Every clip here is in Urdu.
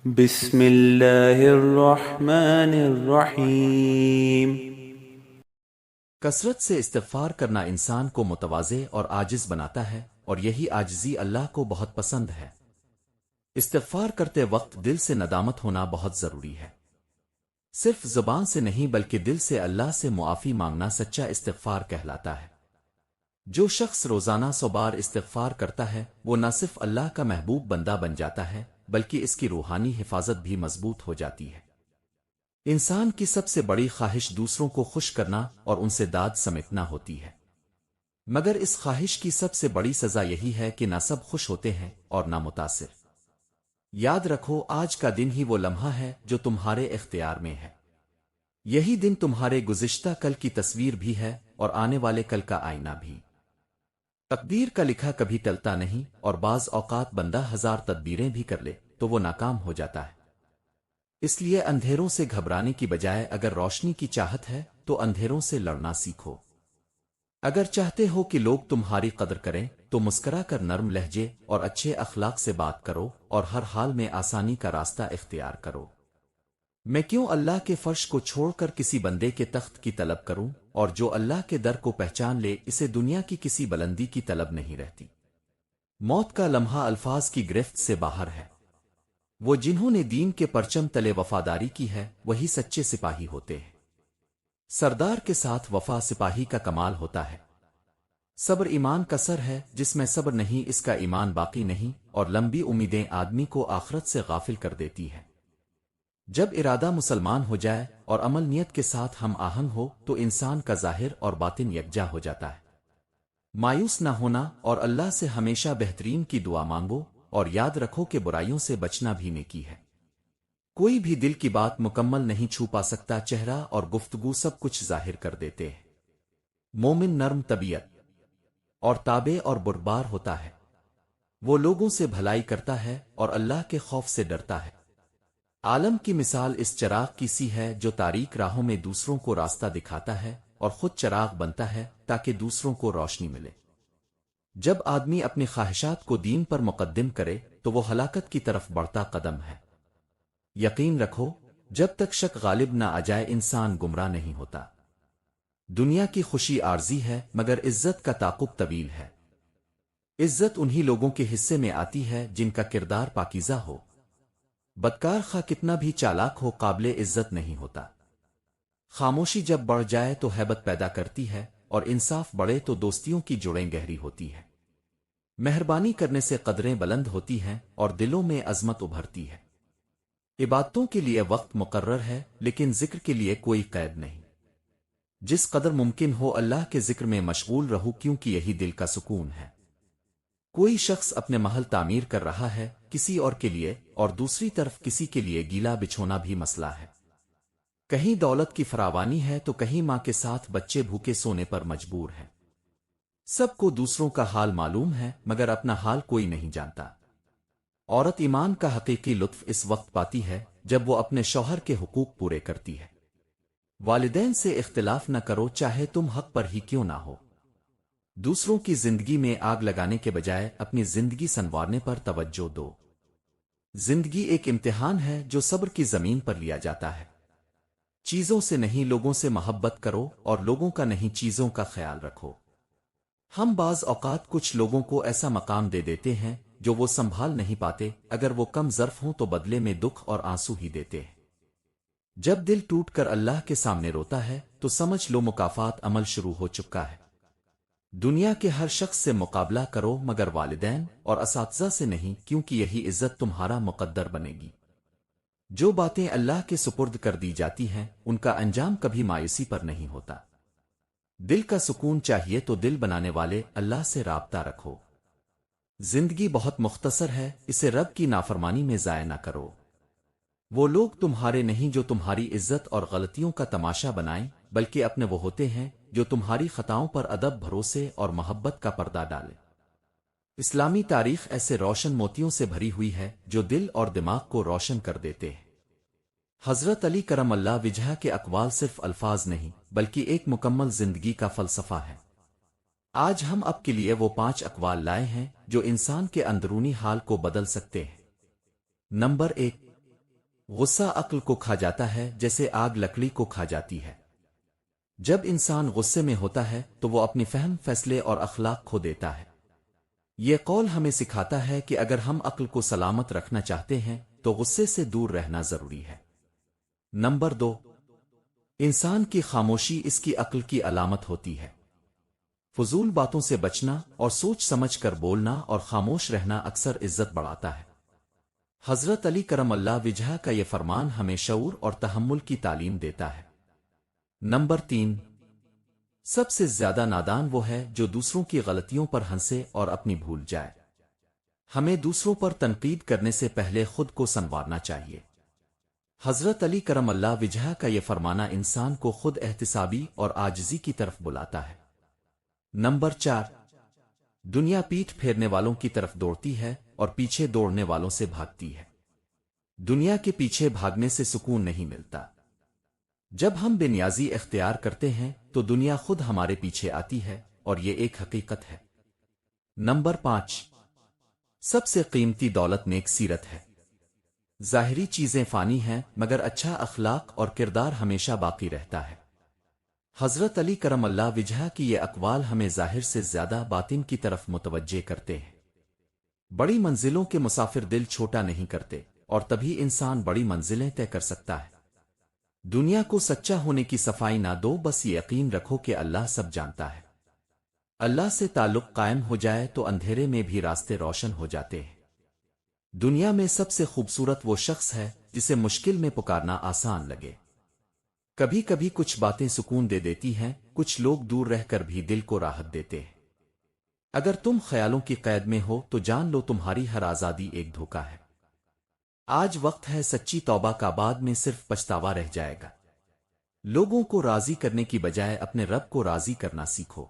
بسم اللہ الرحمن الرحیم۔ کثرت سے استغفار کرنا انسان کو متواضع اور عاجز بناتا ہے، اور یہی عاجزی اللہ کو بہت پسند ہے۔ استغفار کرتے وقت دل سے ندامت ہونا بہت ضروری ہے۔ صرف زبان سے نہیں بلکہ دل سے اللہ سے معافی مانگنا سچا استغفار کہلاتا ہے۔ جو شخص روزانہ 100 بار استغفار کرتا ہے وہ نہ صرف اللہ کا محبوب بندہ بن جاتا ہے بلکہ اس کی روحانی حفاظت بھی مضبوط ہو جاتی ہے۔ انسان کی سب سے بڑی خواہش دوسروں کو خوش کرنا اور ان سے داد سمیٹنا ہوتی ہے، مگر اس خواہش کی سب سے بڑی سزا یہی ہے کہ نہ سب خوش ہوتے ہیں اور نہ متاثر۔ یاد رکھو، آج کا دن ہی وہ لمحہ ہے جو تمہارے اختیار میں ہے۔ یہی دن تمہارے گزشتہ کل کی تصویر بھی ہے اور آنے والے کل کا آئینہ بھی۔ تقدیر کا لکھا کبھی ٹلتا نہیں، اور بعض اوقات بندہ 1000 تدبیریں بھی کر لے تو وہ ناکام ہو جاتا ہے۔ اس لیے اندھیروں سے گھبرانے کی بجائے اگر روشنی کی چاہت ہے تو اندھیروں سے لڑنا سیکھو۔ اگر چاہتے ہو کہ لوگ تمہاری قدر کریں تو مسکرا کر نرم لہجے اور اچھے اخلاق سے بات کرو، اور ہر حال میں آسانی کا راستہ اختیار کرو۔ میں کیوں اللہ کے فرش کو چھوڑ کر کسی بندے کے تخت کی طلب کروں، اور جو اللہ کے در کو پہچان لے اسے دنیا کی کسی بلندی کی طلب نہیں رہتی۔ موت کا لمحہ الفاظ کی گرفت سے باہر ہے۔ وہ جنہوں نے دین کے پرچم تلے وفاداری کی ہے وہی سچے سپاہی ہوتے ہیں۔ سردار کے ساتھ وفا سپاہی کا کمال ہوتا ہے۔ صبر ایمان کا سر ہے، جس میں صبر نہیں اس کا ایمان باقی نہیں، اور لمبی امیدیں آدمی کو آخرت سے غافل کر دیتی ہے۔ جب ارادہ مسلمان ہو جائے اور عمل نیت کے ساتھ ہم آہنگ ہو تو انسان کا ظاہر اور باطن یکجا ہو جاتا ہے۔ مایوس نہ ہونا اور اللہ سے ہمیشہ بہترین کی دعا مانگو، اور یاد رکھو کہ برائیوں سے بچنا بھی نیکی ہے۔ کوئی بھی دل کی بات مکمل نہیں چھپا سکتا، چہرہ اور گفتگو سب کچھ ظاہر کر دیتے ہیں۔ مومن نرم طبیعت اور تابع اور بردبار ہوتا ہے۔ وہ لوگوں سے بھلائی کرتا ہے اور اللہ کے خوف سے ڈرتا ہے۔ عالم کی مثال اس چراغ کی سی ہے جو تاریک راہوں میں دوسروں کو راستہ دکھاتا ہے اور خود چراغ بنتا ہے تاکہ دوسروں کو روشنی ملے۔ جب آدمی اپنی خواہشات کو دین پر مقدم کرے تو وہ ہلاکت کی طرف بڑھتا قدم ہے۔ یقین رکھو، جب تک شک غالب نہ آ جائے انسان گمراہ نہیں ہوتا۔ دنیا کی خوشی عارضی ہے مگر عزت کا تعاقب طویل ہے۔ عزت انہی لوگوں کے حصے میں آتی ہے جن کا کردار پاکیزہ ہو۔ بدکار خواہ کتنا بھی چالاک ہو قابل عزت نہیں ہوتا۔ خاموشی جب بڑھ جائے تو ہیبت پیدا کرتی ہے، اور انصاف بڑھے تو دوستیوں کی جڑیں گہری ہوتی ہے۔ مہربانی کرنے سے قدریں بلند ہوتی ہیں اور دلوں میں عظمت ابھرتی ہے۔ عبادتوں کے لیے وقت مقرر ہے لیکن ذکر کے لیے کوئی قید نہیں۔ جس قدر ممکن ہو اللہ کے ذکر میں مشغول رہو، کیونکہ یہی دل کا سکون ہے۔ کوئی شخص اپنے محل تعمیر کر رہا ہے کسی اور کے لیے، اور دوسری طرف کسی کے لیے گیلا بچھونا بھی مسئلہ ہے۔ کہیں دولت کی فراوانی ہے تو کہیں ماں کے ساتھ بچے بھوکے سونے پر مجبور ہیں۔ سب کو دوسروں کا حال معلوم ہے مگر اپنا حال کوئی نہیں جانتا۔ عورت ایمان کا حقیقی لطف اس وقت پاتی ہے جب وہ اپنے شوہر کے حقوق پورے کرتی ہے۔ والدین سے اختلاف نہ کرو چاہے تم حق پر ہی کیوں نہ ہو۔ دوسروں کی زندگی میں آگ لگانے کے بجائے اپنی زندگی سنوارنے پر توجہ دو۔ زندگی ایک امتحان ہے جو صبر کی زمین پر لیا جاتا ہے۔ چیزوں سے نہیں لوگوں سے محبت کرو، اور لوگوں کا نہیں چیزوں کا خیال رکھو۔ ہم بعض اوقات کچھ لوگوں کو ایسا مقام دے دیتے ہیں جو وہ سنبھال نہیں پاتے، اگر وہ کم ظرف ہوں تو بدلے میں دکھ اور آنسو ہی دیتے ہیں۔ جب دل ٹوٹ کر اللہ کے سامنے روتا ہے تو سمجھ لو مکافات عمل شروع ہو چکا ہے۔ دنیا کے ہر شخص سے مقابلہ کرو مگر والدین اور اساتذہ سے نہیں، کیونکہ یہی عزت تمہارا مقدر بنے گی۔ جو باتیں اللہ کے سپرد کر دی جاتی ہیں ان کا انجام کبھی مایوسی پر نہیں ہوتا۔ دل کا سکون چاہیے تو دل بنانے والے اللہ سے رابطہ رکھو۔ زندگی بہت مختصر ہے، اسے رب کی نافرمانی میں ضائع نہ کرو۔ وہ لوگ تمہارے نہیں جو تمہاری عزت اور غلطیوں کا تماشا بنائیں، بلکہ اپنے وہ ہوتے ہیں جو تمہاری خطاؤں پر ادب، بھروسے اور محبت کا پردہ ڈالیں۔ اسلامی تاریخ ایسے روشن موتیوں سے بھری ہوئی ہے جو دل اور دماغ کو روشن کر دیتے ہیں۔ حضرت علی کرم اللہ وجہہ کے اقوال صرف الفاظ نہیں بلکہ ایک مکمل زندگی کا فلسفہ ہے۔ آج ہم آپ کے لیے وہ 5 اقوال لائے ہیں جو انسان کے اندرونی حال کو بدل سکتے ہیں۔ نمبر 1، غصہ عقل کو کھا جاتا ہے جیسے آگ لکڑی کو کھا جاتی ہے۔ جب انسان غصے میں ہوتا ہے تو وہ اپنی فہم، فیصلے اور اخلاق کھو دیتا ہے۔ یہ قول ہمیں سکھاتا ہے کہ اگر ہم عقل کو سلامت رکھنا چاہتے ہیں تو غصے سے دور رہنا ضروری ہے۔ نمبر 2، انسان کی خاموشی اس کی عقل کی علامت ہوتی ہے۔ فضول باتوں سے بچنا اور سوچ سمجھ کر بولنا اور خاموش رہنا اکثر عزت بڑھاتا ہے۔ حضرت علی کرم اللہ وجہ کا یہ فرمان ہمیں شعور اور تحمل کی تعلیم دیتا ہے۔ نمبر 3، سب سے زیادہ نادان وہ ہے جو دوسروں کی غلطیوں پر ہنسے اور اپنی بھول جائے۔ ہمیں دوسروں پر تنقید کرنے سے پہلے خود کو سنوارنا چاہیے۔ حضرت علی کرم اللہ وجہ کا یہ فرمانا انسان کو خود احتسابی اور عاجزی کی طرف بلاتا ہے۔ نمبر 4، دنیا پیٹھ پھیرنے والوں کی طرف دوڑتی ہے اور پیچھے دوڑنے والوں سے بھاگتی ہے۔ دنیا کے پیچھے بھاگنے سے سکون نہیں ملتا۔ جب ہم بے نیازی اختیار کرتے ہیں تو دنیا خود ہمارے پیچھے آتی ہے، اور یہ ایک حقیقت ہے۔ نمبر 5، سب سے قیمتی دولت نیک سیرت ہے۔ ظاہری چیزیں فانی ہیں مگر اچھا اخلاق اور کردار ہمیشہ باقی رہتا ہے۔ حضرت علی کرم اللہ وجہ کی یہ اقوال ہمیں ظاہر سے زیادہ باطن کی طرف متوجہ کرتے ہیں۔ بڑی منزلوں کے مسافر دل چھوٹا نہیں کرتے، اور تبھی انسان بڑی منزلیں طے کر سکتا ہے۔ دنیا کو سچا ہونے کی صفائی نہ دو، بس یہ یقین رکھو کہ اللہ سب جانتا ہے۔ اللہ سے تعلق قائم ہو جائے تو اندھیرے میں بھی راستے روشن ہو جاتے ہیں۔ دنیا میں سب سے خوبصورت وہ شخص ہے جسے مشکل میں پکارنا آسان لگے۔ کبھی کبھی کچھ باتیں سکون دے دیتی ہیں، کچھ لوگ دور رہ کر بھی دل کو راحت دیتے ہیں۔ اگر تم خیالوں کی قید میں ہو تو جان لو تمہاری ہر آزادی ایک دھوکہ ہے۔ آج وقت ہے سچی توبہ کا، بعد میں صرف پچھتاوا رہ جائے گا۔ لوگوں کو راضی کرنے کی بجائے اپنے رب کو راضی کرنا سیکھو۔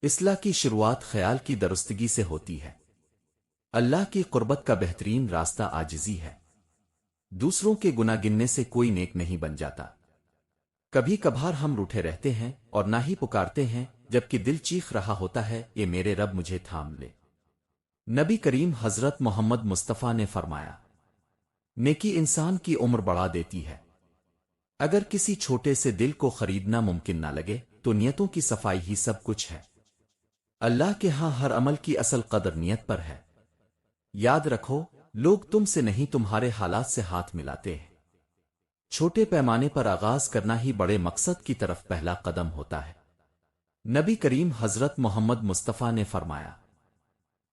اصلاح کی شروعات خیال کی درستگی سے ہوتی ہے۔ اللہ کی قربت کا بہترین راستہ عاجزی ہے۔ دوسروں کے گناہ گننے سے کوئی نیک نہیں بن جاتا۔ کبھی کبھار ہم روٹھے رہتے ہیں اور نہ ہی پکارتے ہیں، جبکہ دل چیخ رہا ہوتا ہے، اے میرے رب مجھے تھام لے۔ نبی کریم حضرت محمد مصطفیٰ نے فرمایا، نیکی انسان کی عمر بڑھا دیتی ہے۔ اگر کسی چھوٹے سے دل کو خریدنا ممکن نہ لگے تو نیتوں کی صفائی ہی سب کچھ ہے۔ اللہ کے ہاں ہر عمل کی اصل قدر نیت پر ہے۔ یاد رکھو، لوگ تم سے نہیں تمہارے حالات سے ہاتھ ملاتے ہیں۔ چھوٹے پیمانے پر آغاز کرنا ہی بڑے مقصد کی طرف پہلا قدم ہوتا ہے۔ نبی کریم حضرت محمد مصطفیٰ نے فرمایا،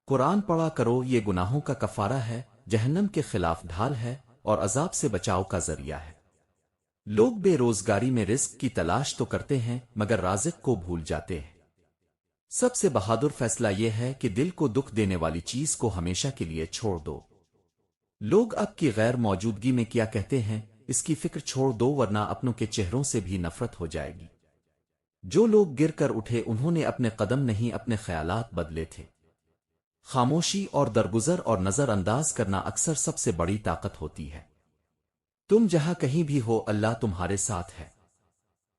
قرآن پڑھا کرو، یہ گناہوں کا کفارہ ہے، جہنم کے خلاف ڈھال ہے اور عذاب سے بچاؤ کا ذریعہ ہے۔ لوگ بے روزگاری میں رزق کی تلاش تو کرتے ہیں مگر رازق کو بھول جاتے ہیں۔ سب سے بہادر فیصلہ یہ ہے کہ دل کو دکھ دینے والی چیز کو ہمیشہ کے لیے چھوڑ دو۔ لوگ اب کی غیر موجودگی میں کیا کہتے ہیں، اس کی فکر چھوڑ دو، ورنہ اپنوں کے چہروں سے بھی نفرت ہو جائے گی۔ جو لوگ گر کر اٹھے انہوں نے اپنے قدم نہیں، اپنے خیالات بدلے تھے۔ خاموشی اور درگزر اور نظر انداز کرنا اکثر سب سے بڑی طاقت ہوتی ہے۔ تم جہاں کہیں بھی ہو، اللہ تمہارے ساتھ ہے۔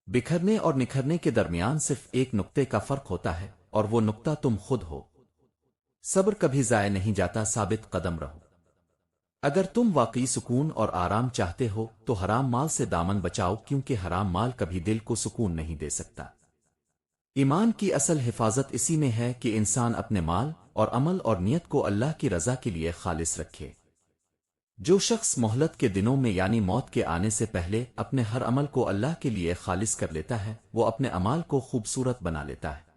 بکھرنے اور نکھرنے کے درمیان صرف ایک نقطے کا فرق ہوتا ہے، اور وہ نقطہ تم خود ہو۔ صبر کبھی ضائع نہیں جاتا، ثابت قدم رہو۔ اگر تم واقعی سکون اور آرام چاہتے ہو تو حرام مال سے دامن بچاؤ، کیونکہ حرام مال کبھی دل کو سکون نہیں دے سکتا۔ ایمان کی اصل حفاظت اسی میں ہے کہ انسان اپنے مال اور عمل اور نیت کو اللہ کی رضا کے لیے خالص رکھے۔ جو شخص مہلت کے دنوں میں یعنی موت کے آنے سے پہلے اپنے ہر عمل کو اللہ کے لیے خالص کر لیتا ہے، وہ اپنے اعمال کو خوبصورت بنا لیتا ہے۔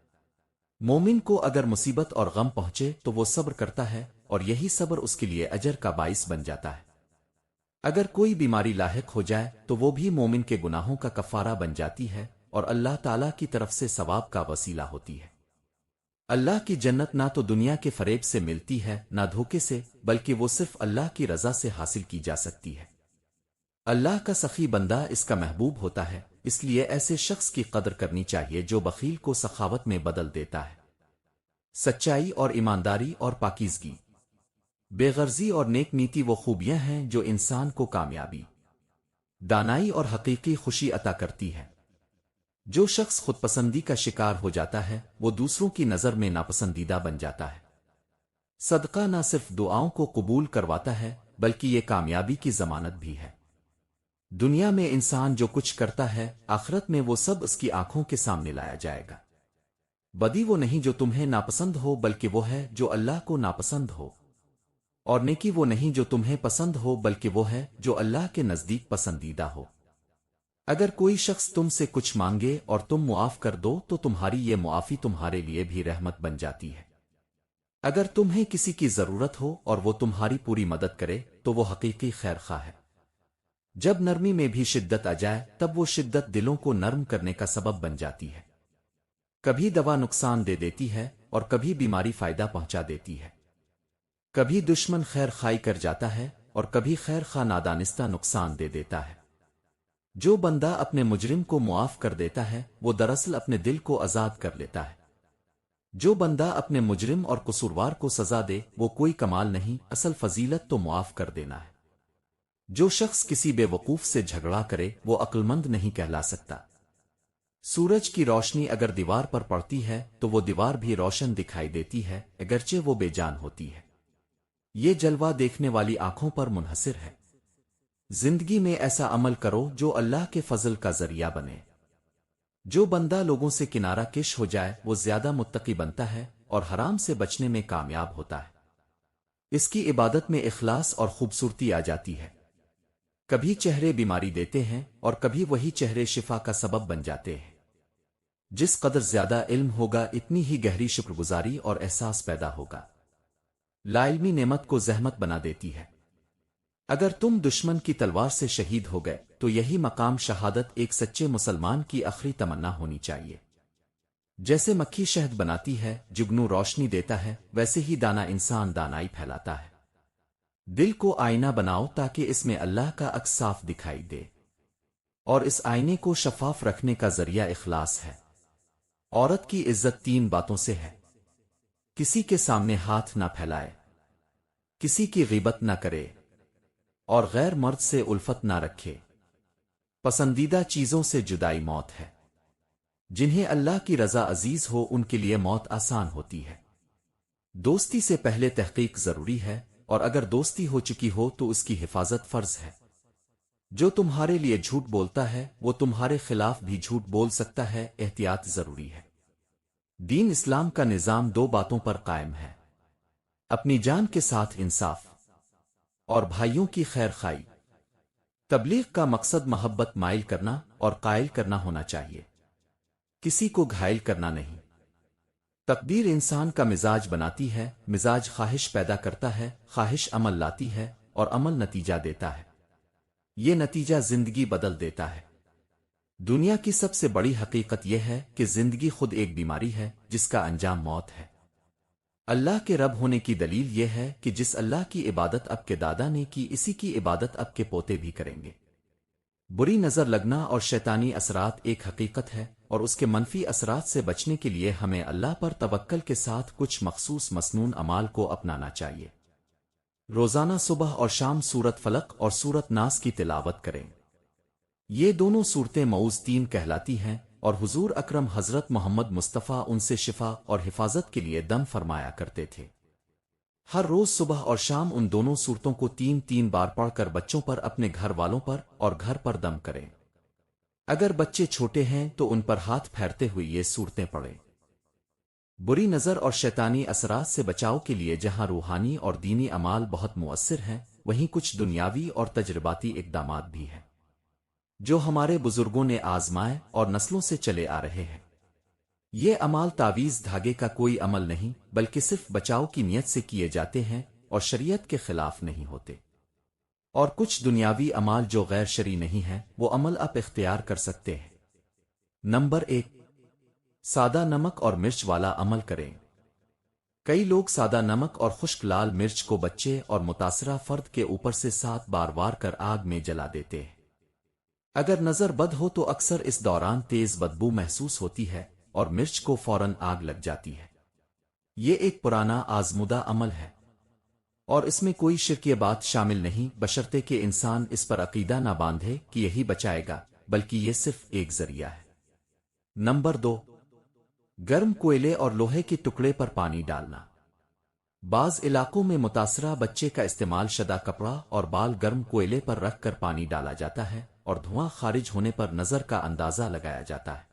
مومن کو اگر مصیبت اور غم پہنچے تو وہ صبر کرتا ہے، اور یہی صبر اس کے لیے اجر کا باعث بن جاتا ہے۔ اگر کوئی بیماری لاحق ہو جائے تو وہ بھی مومن کے گناہوں کا کفارہ بن جاتی ہے اور اللہ تعالی کی طرف سے ثواب کا وسیلہ ہوتی ہے۔ اللہ کی جنت نہ تو دنیا کے فریب سے ملتی ہے نہ دھوکے سے، بلکہ وہ صرف اللہ کی رضا سے حاصل کی جا سکتی ہے۔ اللہ کا سخی بندہ اس کا محبوب ہوتا ہے، اس لیے ایسے شخص کی قدر کرنی چاہیے جو بخیل کو سخاوت میں بدل دیتا ہے۔ سچائی اور ایمانداری اور پاکیزگی، بے غرضی اور نیک نیتی وہ خوبیاں ہیں جو انسان کو کامیابی، دانائی اور حقیقی خوشی عطا کرتی ہے۔ جو شخص خود پسندی کا شکار ہو جاتا ہے وہ دوسروں کی نظر میں ناپسندیدہ بن جاتا ہے۔ صدقہ نہ صرف دعاؤں کو قبول کرواتا ہے بلکہ یہ کامیابی کی ضمانت بھی ہے۔ دنیا میں انسان جو کچھ کرتا ہے، آخرت میں وہ سب اس کی آنکھوں کے سامنے لایا جائے گا۔ بدی وہ نہیں جو تمہیں ناپسند ہو، بلکہ وہ ہے جو اللہ کو ناپسند ہو، اور نیکی وہ نہیں جو تمہیں پسند ہو، بلکہ وہ ہے جو اللہ کے نزدیک پسندیدہ ہو۔ اگر کوئی شخص تم سے کچھ مانگے اور تم معاف کر دو تو تمہاری یہ معافی تمہارے لیے بھی رحمت بن جاتی ہے۔ اگر تمہیں کسی کی ضرورت ہو اور وہ تمہاری پوری مدد کرے تو وہ حقیقی خیر خواہ ہے۔ جب نرمی میں بھی شدت آ جائے تب وہ شدت دلوں کو نرم کرنے کا سبب بن جاتی ہے۔ کبھی دوا نقصان دے دیتی ہے اور کبھی بیماری فائدہ پہنچا دیتی ہے۔ کبھی دشمن خیر خواہ کر جاتا ہے اور کبھی خیر خواہ نادانستہ نقصان دے دیتا ہے۔ جو بندہ اپنے مجرم کو معاف کر دیتا ہے وہ دراصل اپنے دل کو آزاد کر لیتا ہے۔ جو بندہ اپنے مجرم اور قصوروار کو سزا دے وہ کوئی کمال نہیں، اصل فضیلت تو معاف کر دینا ہے۔ جو شخص کسی بے وقوف سے جھگڑا کرے وہ عقلمند نہیں کہلا سکتا۔ سورج کی روشنی اگر دیوار پر پڑتی ہے تو وہ دیوار بھی روشن دکھائی دیتی ہے، اگرچہ وہ بے جان ہوتی ہے۔ یہ جلوہ دیکھنے والی آنکھوں پر منحصر ہے۔ زندگی میں ایسا عمل کرو جو اللہ کے فضل کا ذریعہ بنے۔ جو بندہ لوگوں سے کنارہ کش ہو جائے وہ زیادہ متقی بنتا ہے اور حرام سے بچنے میں کامیاب ہوتا ہے۔ اس کی عبادت میں اخلاص اور خوبصورتی آ جاتی ہے۔ کبھی چہرے بیماری دیتے ہیں اور کبھی وہی چہرے شفا کا سبب بن جاتے ہیں۔ جس قدر زیادہ علم ہوگا اتنی ہی گہری شکر گزاری اور احساس پیدا ہوگا۔ لاعلمی نعمت کو زحمت بنا دیتی ہے۔ اگر تم دشمن کی تلوار سے شہید ہو گئے تو یہی مقام شہادت ایک سچے مسلمان کی آخری تمنا ہونی چاہیے۔ جیسے مکھی شہد بناتی ہے، جگنو روشنی دیتا ہے، ویسے ہی دانا انسان دانائی پھیلاتا ہے۔ دل کو آئینہ بناؤ تاکہ اس میں اللہ کا عکس صاف دکھائی دے، اور اس آئینے کو شفاف رکھنے کا ذریعہ اخلاص ہے۔ عورت کی عزت 3 باتوں سے ہے: کسی کے سامنے ہاتھ نہ پھیلائے، کسی کی غیبت نہ کرے، اور غیر مرد سے الفت نہ رکھے۔ پسندیدہ چیزوں سے جدائی موت ہے۔ جنہیں اللہ کی رضا عزیز ہو ان کے لیے موت آسان ہوتی ہے۔ دوستی سے پہلے تحقیق ضروری ہے، اور اگر دوستی ہو چکی ہو تو اس کی حفاظت فرض ہے۔ جو تمہارے لیے جھوٹ بولتا ہے وہ تمہارے خلاف بھی جھوٹ بول سکتا ہے، احتیاط ضروری ہے۔ دین اسلام کا نظام 2 باتوں پر قائم ہے: اپنی جان کے ساتھ انصاف اور بھائیوں کی خیر خواہی۔ تبلیغ کا مقصد محبت مائل کرنا اور قائل کرنا ہونا چاہیے، کسی کو گھائل کرنا نہیں۔ تقدیر انسان کا مزاج بناتی ہے، مزاج خواہش پیدا کرتا ہے، خواہش عمل لاتی ہے، اور عمل نتیجہ دیتا ہے۔ یہ نتیجہ زندگی بدل دیتا ہے۔ دنیا کی سب سے بڑی حقیقت یہ ہے کہ زندگی خود ایک بیماری ہے جس کا انجام موت ہے۔ اللہ کے رب ہونے کی دلیل یہ ہے کہ جس اللہ کی عبادت اب کے دادا نے کی اسی کی عبادت اب کے پوتے بھی کریں گے۔ بری نظر لگنا اور شیطانی اثرات ایک حقیقت ہے، اور اس کے منفی اثرات سے بچنے کے لیے ہمیں اللہ پر توکل کے ساتھ کچھ مخصوص مسنون اعمال کو اپنانا چاہیے۔ روزانہ صبح اور شام سورت فلق اور سورت ناس کی تلاوت کریں۔ یہ دونوں صورتیں معوذتین کہلاتی ہیں، اور حضور اکرم حضرت محمد مصطفیٰ ان سے شفا اور حفاظت کے لیے دم فرمایا کرتے تھے۔ ہر روز صبح اور شام ان دونوں صورتوں کو 3 بار پڑھ کر بچوں پر، اپنے گھر والوں پر اور گھر پر دم کریں۔ اگر بچے چھوٹے ہیں تو ان پر ہاتھ پھیرتے ہوئے یہ صورتیں پڑھیں۔ بری نظر اور شیطانی اثرات سے بچاؤ کے لیے جہاں روحانی اور دینی اعمال بہت مؤثر ہیں، وہیں کچھ دنیاوی اور تجرباتی اقدامات بھی ہیں جو ہمارے بزرگوں نے آزمائے اور نسلوں سے چلے آ رہے ہیں۔ یہ عمال تعویذ دھاگے کا کوئی عمل نہیں، بلکہ صرف بچاؤ کی نیت سے کیے جاتے ہیں اور شریعت کے خلاف نہیں ہوتے۔ اور کچھ دنیاوی عمال جو غیر شرعی نہیں ہیں وہ عمل آپ اختیار کر سکتے ہیں۔ نمبر 1، سادہ نمک اور مرچ والا عمل کریں۔ کئی لوگ سادہ نمک اور خشک لال مرچ کو بچے اور متاثرہ فرد کے اوپر سے 7 بار وار کر آگ میں جلا دیتے ہیں۔ اگر نظر بد ہو تو اکثر اس دوران تیز بدبو محسوس ہوتی ہے اور مرچ کو فوراً آگ لگ جاتی ہے۔ یہ ایک پرانا آزمودہ عمل ہے اور اس میں کوئی شرکی بات شامل نہیں، بشرطے کہ انسان اس پر عقیدہ نہ باندھے کہ یہی بچائے گا، بلکہ یہ صرف ایک ذریعہ ہے۔ نمبر 2، گرم کوئلے اور لوہے کے ٹکڑے پر پانی ڈالنا۔ بعض علاقوں میں متاثرہ بچے کا استعمال شدہ کپڑا اور بال گرم کوئلے پر رکھ کر پانی ڈالا جاتا ہے اور دھواں خارج ہونے پر نظر کا اندازہ لگایا جاتا ہے۔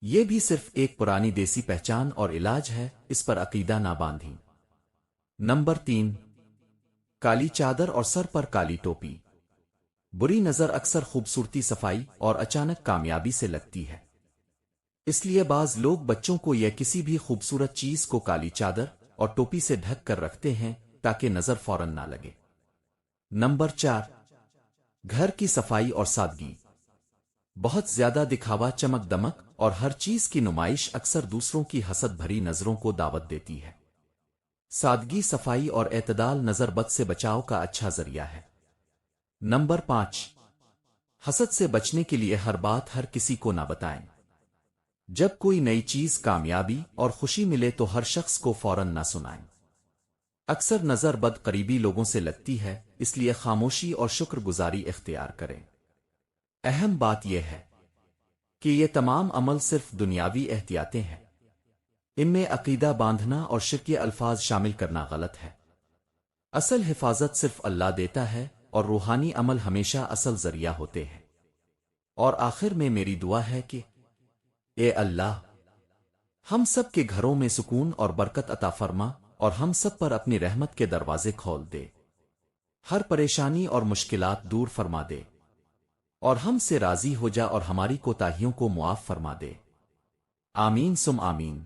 یہ بھی صرف ایک پرانی دیسی پہچان اور علاج ہے، اس پر عقیدہ نہ باندھیں۔ نمبر 3، کالی چادر اور سر پر کالی ٹوپی۔ بری نظر اکثر خوبصورتی، صفائی اور اچانک کامیابی سے لگتی ہے، اس لیے بعض لوگ بچوں کو یا کسی بھی خوبصورت چیز کو کالی چادر اور ٹوپی سے ڈھک کر رکھتے ہیں تاکہ نظر فوراً نہ لگے۔ نمبر 4، گھر کی صفائی اور سادگی۔ بہت زیادہ دکھاوا، چمک دمک اور ہر چیز کی نمائش اکثر دوسروں کی حسد بھری نظروں کو دعوت دیتی ہے۔ سادگی، صفائی اور اعتدال نظر بد سے بچاؤ کا اچھا ذریعہ ہے۔ نمبر 5، حسد سے بچنے کے لیے ہر بات ہر کسی کو نہ بتائیں۔ جب کوئی نئی چیز، کامیابی اور خوشی ملے تو ہر شخص کو فوراً نہ سنائیں۔ اکثر نظر بد قریبی لوگوں سے لگتی ہے، اس لیے خاموشی اور شکر گزاری اختیار کریں۔ اہم بات یہ ہے کہ یہ تمام عمل صرف دنیاوی احتیاطیں ہیں، ان میں عقیدہ باندھنا اور شرکی الفاظ شامل کرنا غلط ہے۔ اصل حفاظت صرف اللہ دیتا ہے اور روحانی عمل ہمیشہ اصل ذریعہ ہوتے ہیں۔ اور آخر میں میری دعا ہے کہ اے اللہ، ہم سب کے گھروں میں سکون اور برکت عطا فرما اور ہم سب پر اپنی رحمت کے دروازے کھول دے، ہر پریشانی اور مشکلات دور فرما دے، اور ہم سے راضی ہو جا اور ہماری کوتاہیوں کو معاف فرما دے۔ آمین سم آمین۔